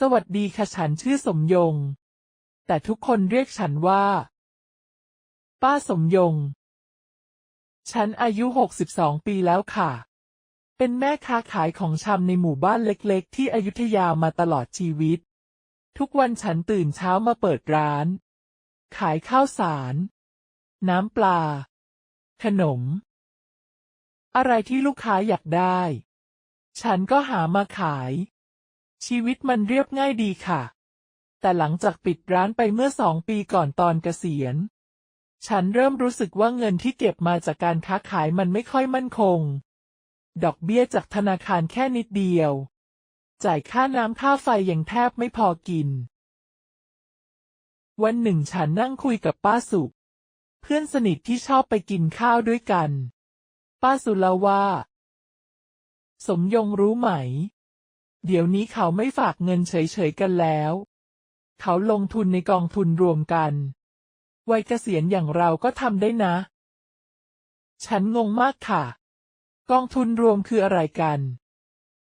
สวัสดีค่ะฉันชื่อสมยงแต่ทุกคนเรียกฉันว่าป้าสมยงฉันอายุ62ปีแล้วค่ะเป็นแม่ค้าขายของชำในหมู่บ้านเล็กๆที่อยุธยามาตลอดชีวิตทุกวันฉันตื่นเช้ามาเปิดร้านขายข้าวสารน้ำปลาขนมอะไรที่ลูกค้าอยากได้ฉันก็หามาขายชีวิตมันเรียบง่ายดีค่ะแต่หลังจากปิดร้านไปเมื่อ2 ปีก่อนตอนเกษียณฉันเริ่มรู้สึกว่าเงินที่เก็บมาจากการค้าขายมันไม่ค่อยมั่นคงดอกเบี้ยจากธนาคารแค่นิดเดียวจ่ายค่าน้ำค่าไฟยังแทบไม่พอกินวันหนึ่งฉันนั่งคุยกับป้าสุเพื่อนสนิทที่ชอบไปกินข้าวด้วยกันป้าสุเล่าว่าสมยงรู้ไหมเดี๋ยวนี้เขาไม่ฝากเงินเฉยๆกันแล้วเขาลงทุนในกองทุนรวมกันวัยเกษียณอย่างเราก็ทำได้นะฉันงงมากค่ะกองทุนรวมคืออะไรกัน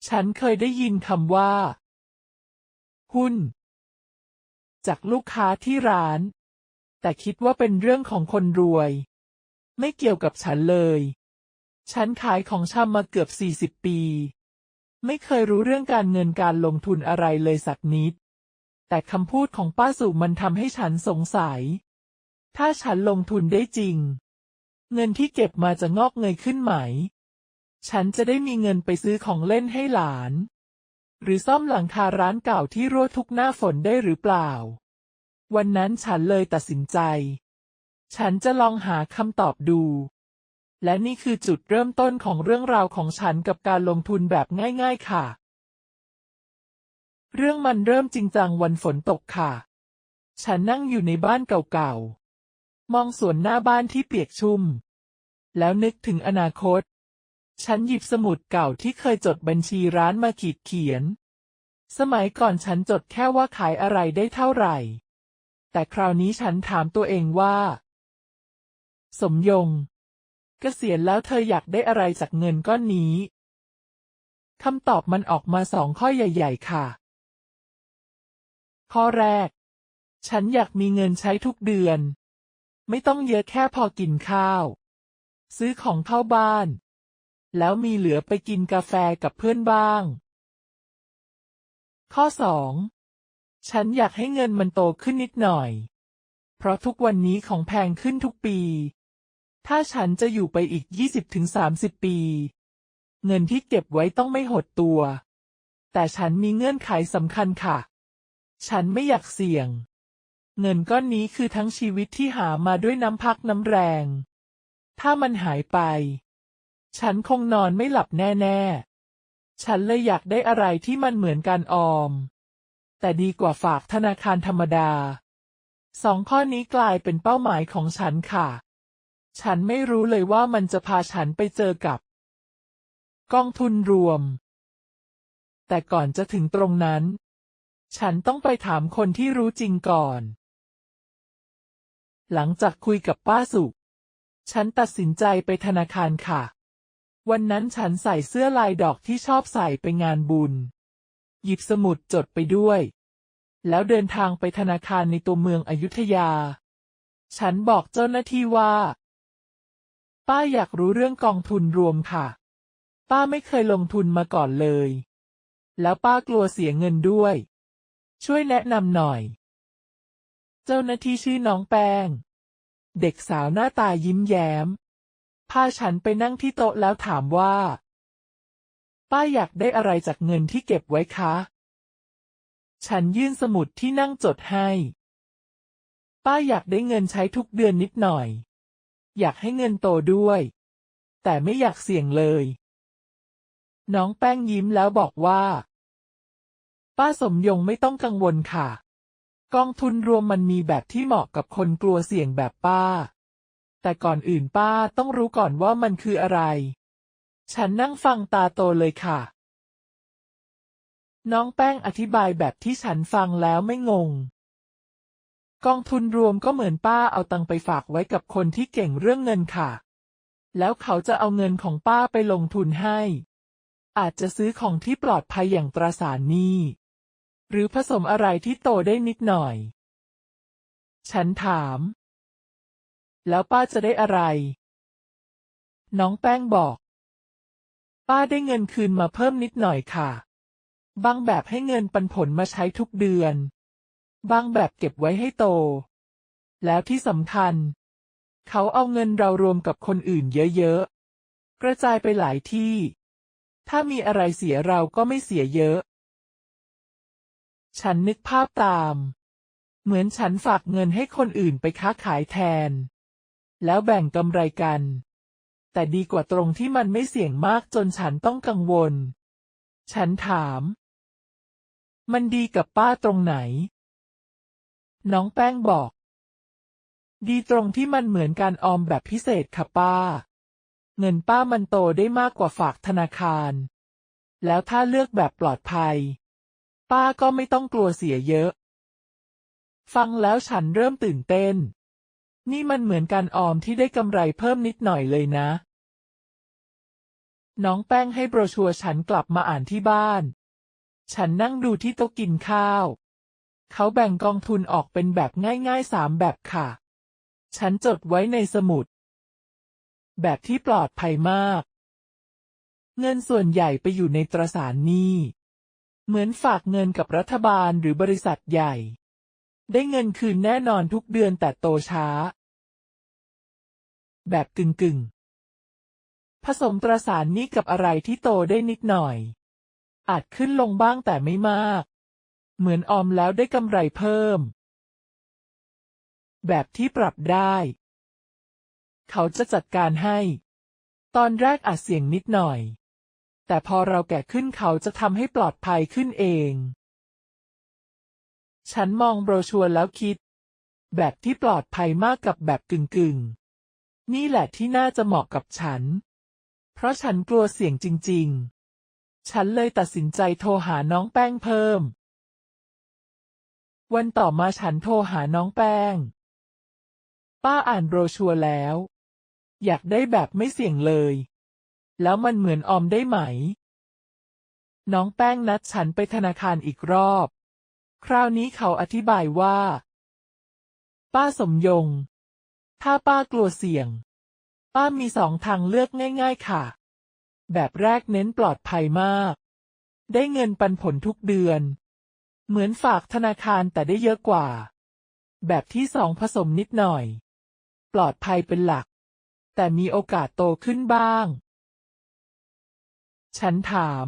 ฉันเคยได้ยินคำว่าหุ้นจากลูกค้าที่ร้านแต่คิดว่าเป็นเรื่องของคนรวยไม่เกี่ยวกับฉันเลยฉันขายของชำมาเกือบ40 ปีไม่เคยรู้เรื่องการเงินการลงทุนอะไรเลยสักนิดแต่คำพูดของป้าสุมันทำให้ฉันสงสัยถ้าฉันลงทุนได้จริงเงินที่เก็บมาจะงอกเงยขึ้นไหมฉันจะได้มีเงินไปซื้อของเล่นให้หลานหรือซ่อมหลังคาร้านเก่าที่รั่วทุกหน้าฝนได้หรือเปล่าวันนั้นฉันเลยตัดสินใจฉันจะลองหาคำตอบดูและนี่คือจุดเริ่มต้นของเรื่องราวของฉันกับการลงทุนแบบง่ายๆค่ะเรื่องมันเริ่มจริงจังวันฝนตกค่ะฉันนั่งอยู่ในบ้านเก่าๆมองสวนหน้าบ้านที่เปียกชุ่มแล้วนึกถึงอนาคตฉันหยิบสมุดเก่าที่เคยจดบัญชีร้านมาขีดเขียนสมัยก่อนฉันจดแค่ว่าขายอะไรได้เท่าไหร่แต่คราวนี้ฉันถามตัวเองว่าสมยงเกษียณแล้วเธออยากได้อะไรจากเงินก้อนนี้คำตอบมันออกมา2 ข้อใหญ่ๆค่ะข้อแรกฉันอยากมีเงินใช้ทุกเดือนไม่ต้องเยอะแค่พอกินข้าวซื้อของเข้าบ้านแล้วมีเหลือไปกินกาแฟกับเพื่อนบ้างข้อ2ฉันอยากให้เงินมันโตขึ้นนิดหน่อยเพราะทุกวันนี้ของแพงขึ้นทุกปีถ้าฉันจะอยู่ไปอีก20-30 ปีเงินที่เก็บไว้ต้องไม่หดตัวแต่ฉันมีเงื่อนไขสำคัญค่ะฉันไม่อยากเสี่ยงเงินก้อนนี้คือทั้งชีวิตที่หามาด้วยน้ำพักน้ำแรงถ้ามันหายไปฉันคงนอนไม่หลับแน่ๆฉันเลยอยากได้อะไรที่มันเหมือนการออมแต่ดีกว่าฝากธนาคารธรรมดา2 ข้อนี้กลายเป็นเป้าหมายของฉันค่ะฉันไม่รู้เลยว่ามันจะพาฉันไปเจอกับกองทุนรวมแต่ก่อนจะถึงตรงนั้นฉันต้องไปถามคนที่รู้จริงก่อนหลังจากคุยกับป้าสุฉันตัดสินใจไปธนาคารค่ะวันนั้นฉันใส่เสื้อลายดอกที่ชอบใส่ไปงานบุญหยิบสมุดจดไปด้วยแล้วเดินทางไปธนาคารในตัวเมืองอยุธยาฉันบอกเจ้าหน้าที่ว่าป้าอยากรู้เรื่องกองทุนรวมค่ะป้าไม่เคยลงทุนมาก่อนเลยแล้วป้ากลัวเสียเงินด้วยช่วยแนะนำหน่อยเจ้าหน้าที่ชื่อน้องแป้งเด็กสาวหน้าตายิ้มแย้มพาฉันไปนั่งที่โต๊ะแล้วถามว่าป้าอยากได้อะไรจากเงินที่เก็บไว้คะฉันยื่นสมุดที่นั่งจดให้ป้าอยากได้เงินใช้ทุกเดือนนิดหน่อยอยากให้เงินโตด้วยแต่ไม่อยากเสี่ยงเลยน้องแป้งยิ้มแล้วบอกว่าป้าสมยงไม่ต้องกังวลค่ะกองทุนรวมมันมีแบบที่เหมาะกับคนกลัวเสี่ยงแบบป้าแต่ก่อนอื่นป้าต้องรู้ก่อนว่ามันคืออะไรฉันนั่งฟังตาโตเลยค่ะน้องแป้งอธิบายแบบที่ฉันฟังแล้วไม่งงกองทุนรวมก็เหมือนป้าเอาตังไปฝากไว้กับคนที่เก่งเรื่องเงินค่ะแล้วเขาจะเอาเงินของป้าไปลงทุนให้อาจจะซื้อของที่ปลอดภัยอย่างตราสารหนี้ หรือผสมอะไรที่โตได้นิดหน่อยฉันถามแล้วป้าจะได้อะไรน้องแป้งบอกป้าได้เงินคืนมาเพิ่มนิดหน่อยค่ะบางแบบให้เงินปันผลมาใช้ทุกเดือนบางแบบเก็บไว้ให้โตแล้วที่สำคัญเขาเอาเงินเรารวมกับคนอื่นเยอะๆกระจายไปหลายที่ถ้ามีอะไรเสียเราก็ไม่เสียเยอะฉันนึกภาพตามเหมือนฉันฝากเงินให้คนอื่นไปค้าขายแทนแล้วแบ่งกำไรกันแต่ดีกว่าตรงที่มันไม่เสี่ยงมากจนฉันต้องกังวลฉันถามมันดีกับป้าตรงไหนน้องแป้งบอกดีตรงที่มันเหมือนการออมแบบพิเศษค่ะป้าเงินป้ามันโตได้มากกว่าฝากธนาคารแล้วถ้าเลือกแบบปลอดภัยป้าก็ไม่ต้องกลัวเสียเยอะฟังแล้วฉันเริ่มตื่นเต้นนี่มันเหมือนการออมที่ได้กำไรเพิ่มนิดหน่อยเลยนะน้องแป้งให้โบรชัวร์ฉันกลับมาอ่านที่บ้านฉันนั่งดูที่โต๊ะกินข้าวเขาแบ่งกองทุนออกเป็นแบบง่ายๆ3แบบค่ะฉันจดไว้ในสมุดแบบที่ปลอดภัยมากเงินส่วนใหญ่ไปอยู่ในตราสารหนี้เหมือนฝากเงินกับรัฐบาลหรือบริษัทใหญ่ได้เงินคืนแน่นอนทุกเดือนแต่โตช้าแบบกึ่งผสมตราสารหนี้กับอะไรที่โตได้นิดหน่อยอาจขึ้นลงบ้างแต่ไม่มากเหมือนออมแล้วได้กำไรเพิ่มแบบที่ปรับได้เขาจะจัดการให้ตอนแรกอาจเสี่ยงนิดหน่อยแต่พอเราแก่ขึ้นเขาจะทำให้ปลอดภัยขึ้นเองฉันมองโบรชัวร์แล้วคิดแบบที่ปลอดภัยมากกับแบบกึ่งนี่แหละที่น่าจะเหมาะกับฉันเพราะฉันกลัวเสี่ยงจริงๆฉันเลยตัดสินใจโทรหาน้องแป้งเพิ่มวันต่อมาฉันโทรหาน้องแป้งป้าอ่านโบรชัวร์แล้วอยากได้แบบไม่เสี่ยงเลยแล้วมันเหมือนออมได้ไหมน้องแป้งนัดฉันไปธนาคารอีกรอบคราวนี้เขาอธิบายว่าป้าสมยงถ้าป้ากลัวเสี่ยงป้ามี2 ทางเลือกง่ายๆค่ะแบบแรกเน้นปลอดภัยมากได้เงินปันผลทุกเดือนเหมือนฝากธนาคารแต่ได้เยอะกว่าแบบที่2ผสมนิดหน่อยปลอดภัยเป็นหลักแต่มีโอกาสโตขึ้นบ้างฉันถาม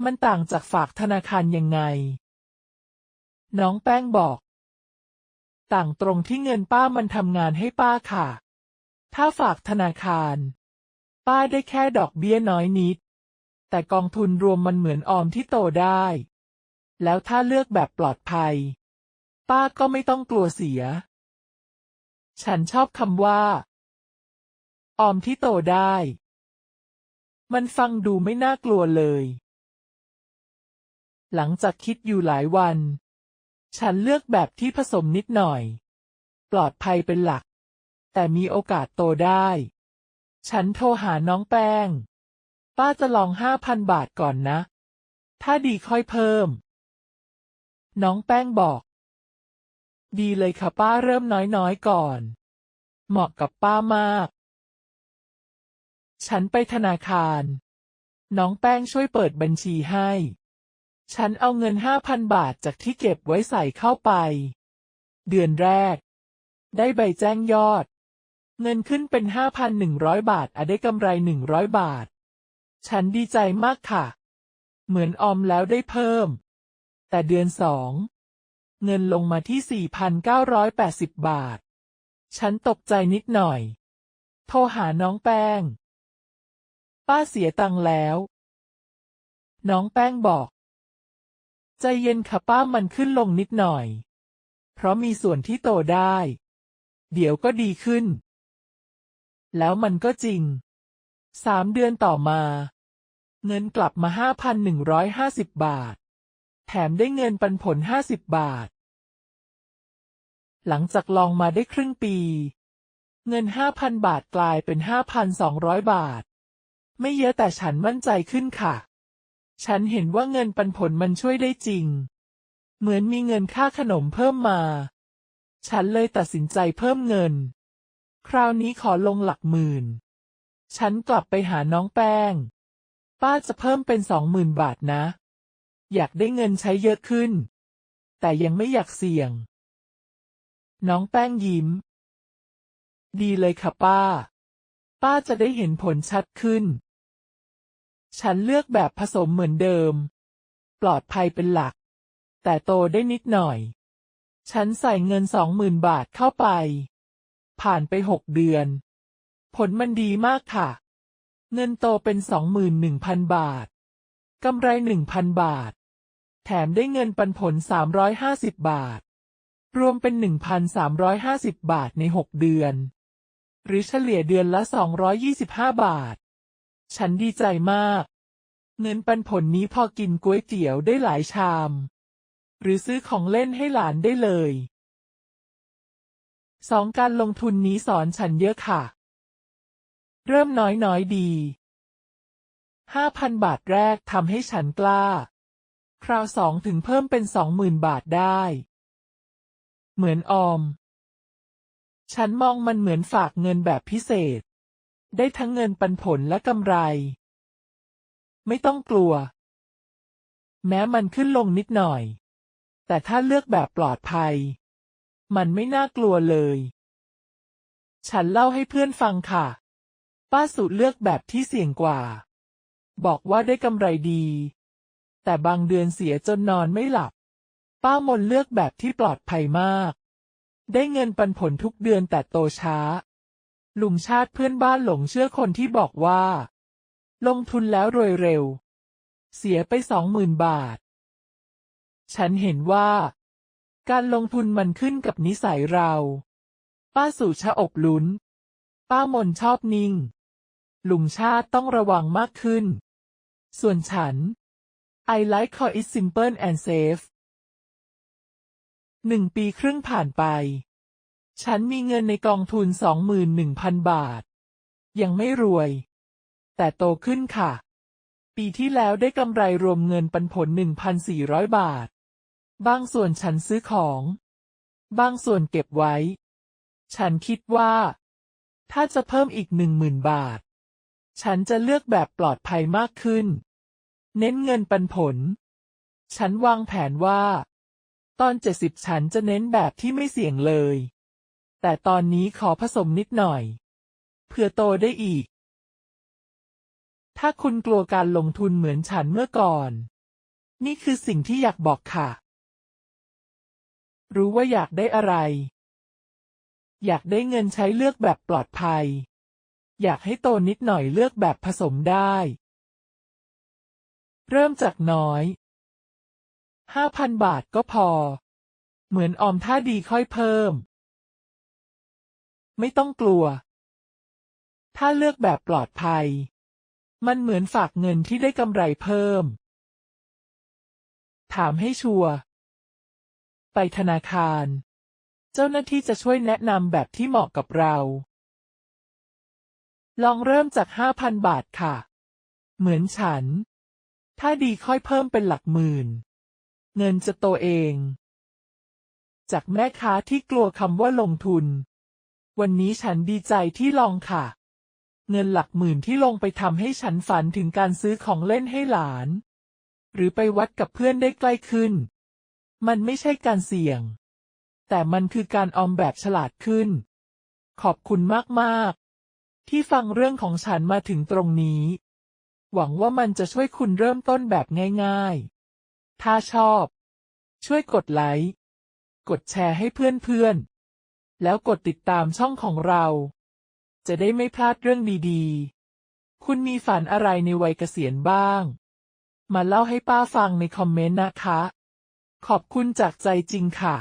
มันต่างจากฝากธนาคารยังไงน้องแป้งบอกต่างตรงที่เงินป้ามันทำงานให้ป้าค่ะถ้าฝากธนาคารป้าได้แค่ดอกเบี้ยน้อยนิดแต่กองทุนรวมมันเหมือนออมที่โตได้แล้วถ้าเลือกแบบปลอดภัยป้าก็ไม่ต้องกลัวเสียฉันชอบคำว่าออมที่โตได้มันฟังดูไม่น่ากลัวเลยหลังจากคิดอยู่หลายวันฉันเลือกแบบที่ผสมนิดหน่อยปลอดภัยเป็นหลักแต่มีโอกาสโตได้ฉันโทรหาน้องแป้งป้าจะลอง5,000 บาทก่อนนะถ้าดีค่อยเพิ่มน้องแป้งบอกดีเลยค่ะป้าเริ่มน้อยๆก่อนเหมาะกับป้ามากฉันไปธนาคารน้องแป้งช่วยเปิดบัญชีให้ฉันเอาเงิน5,000 บาทจากที่เก็บไว้ใส่เข้าไปเดือนแรกได้ใบแจ้งยอดเงินขึ้นเป็น 5,100 บาทได้กำไร100 บาทฉันดีใจมากค่ะเหมือนออมแล้วได้เพิ่มแต่เดือน2เงินลงมาที่ 4,980 บาทฉันตกใจนิดหน่อยโทรหาน้องแป้งป้าเสียตังค์แล้วน้องแป้งบอกใจเย็นค่ะป้ามันขึ้นลงนิดหน่อยเพราะมีส่วนที่โตได้เดี๋ยวก็ดีขึ้นแล้วมันก็จริง3 เดือนต่อมาเงินกลับมา 5,150 บาทแถมได้เงินปันผล50 บาทหลังจากลองมาได้ครึ่งปีเงิน 5,000 บาทกลายเป็น 5,200 บาทไม่เยอะแต่ฉันมั่นใจขึ้นค่ะ ฉันเห็นว่าเงินปันผลมันช่วยได้จริงเหมือนมีเงินค่าขนมเพิ่มมาฉันเลยตัดสินใจเพิ่มเงินคราวนี้ขอลงหลักหมื่นฉันกลับไปหาน้องแป้งป้าจะเพิ่มเป็น20,000 บาทนะอยากได้เงินใช้เยอะขึ้นแต่ยังไม่อยากเสี่ยงน้องแป้งยิ้มดีเลยค่ะป้าจะได้เห็นผลชัดขึ้นฉันเลือกแบบผสมเหมือนเดิมปลอดภัยเป็นหลักแต่โตได้นิดหน่อยฉันใส่เงิน20,000 บาทเข้าไปผ่านไป6 เดือนผลมันดีมากค่ะเงินโตเป็น 21,000 บาทกำไร 1,000 บาทแถมได้เงินปันผล350 บาทรวมเป็น 1,350 บาทใน6 เดือนหรือเฉลี่ยเดือนละ225 บาทฉันดีใจมากเงินปันผลนี้พอกินก๋วยเตี๋ยวได้หลายชามหรือซื้อของเล่นให้หลานได้เลยการลงทุนนี้สอนฉันเยอะค่ะเริ่มน้อยดี 5,000 บาทแรกทำให้ฉันกล้าคราว2ถึงเพิ่มเป็น 20,000 บาทได้เหมือนออมฉันมองมันเหมือนฝากเงินแบบพิเศษได้ทั้งเงินปันผลและกำไรไม่ต้องกลัวแม้มันขึ้นลงนิดหน่อยแต่ถ้าเลือกแบบปลอดภัยมันไม่น่ากลัวเลยฉันเล่าให้เพื่อนฟังค่ะป้าสุเลือกแบบที่เสี่ยงกว่าบอกว่าได้กำไรดีแต่บางเดือนเสียจนนอนไม่หลับป้ามนเลือกแบบที่ปลอดภัยมากได้เงินปันผลทุกเดือนแต่โตช้าลุงชาติเพื่อนบ้านหลงเชื่อคนที่บอกว่าลงทุนแล้วรวยเร็วเสียไป 20,000 บาทฉันเห็นว่าการลงทุนมันขึ้นกับนิสัยเราป้าสุชะอกลุ้นป้ามนชอบนิ่งลุงชาติต้องระวังมากขึ้นส่วนฉัน I like how it's simple and safe 1 ปีครึ่งผ่านไปฉันมีเงินในกองทุน 21,000 บาทยังไม่รวยแต่โตขึ้นค่ะปีที่แล้วได้กำไรรวมเงินปันผล 1,400 บาทบางส่วนฉันซื้อของบางส่วนเก็บไว้ฉันคิดว่าถ้าจะเพิ่มอีก 10,000 บาทฉันจะเลือกแบบปลอดภัยมากขึ้นเน้นเงินปันผลฉันวางแผนว่าตอน70ฉันจะเน้นแบบที่ไม่เสี่ยงเลยแต่ตอนนี้ขอผสมนิดหน่อยเพื่อโตได้อีกถ้าคุณกลัวการลงทุนเหมือนฉันเมื่อก่อนนี่คือสิ่งที่อยากบอกค่ะรู้ว่าอยากได้อะไรอยากได้เงินใช้เลือกแบบปลอดภัยอยากให้โตนิดหน่อยเลือกแบบผสมได้เริ่มจากน้อย 5,000 บาทก็พอเหมือนออมถ้าดีค่อยเพิ่มไม่ต้องกลัวถ้าเลือกแบบปลอดภัยมันเหมือนฝากเงินที่ได้กำไรเพิ่มถามให้ชัวร์ไปธนาคารเจ้าหน้าที่จะช่วยแนะนำแบบที่เหมาะกับเราลองเริ่มจาก 5,000 บาทค่ะเหมือนฉันถ้าดีค่อยเพิ่มเป็นหลักหมื่นเงินจะโตเองจากแม่ค้าที่กลัวคำว่าลงทุนวันนี้ฉันดีใจที่ลองค่ะเงินหลักหมื่นที่ลงไปทำให้ฉันฝันถึงการซื้อของเล่นให้หลานหรือไปวัดกับเพื่อนได้ใกล้ขึ้นมันไม่ใช่การเสี่ยงแต่มันคือการออมแบบฉลาดขึ้นขอบคุณมากๆที่ฟังเรื่องของฉันมาถึงตรงนี้หวังว่ามันจะช่วยคุณเริ่มต้นแบบง่ายๆถ้าชอบช่วยกดไลค์กดแชร์ให้เพื่อนๆแล้วกดติดตามช่องของเราจะได้ไม่พลาดเรื่องดีๆคุณมีฝันอะไรในวัยเกษียณบ้างมาเล่าให้ป้าฟังในคอมเมนต์นะคะขอบคุณจากใจจริงค่ะ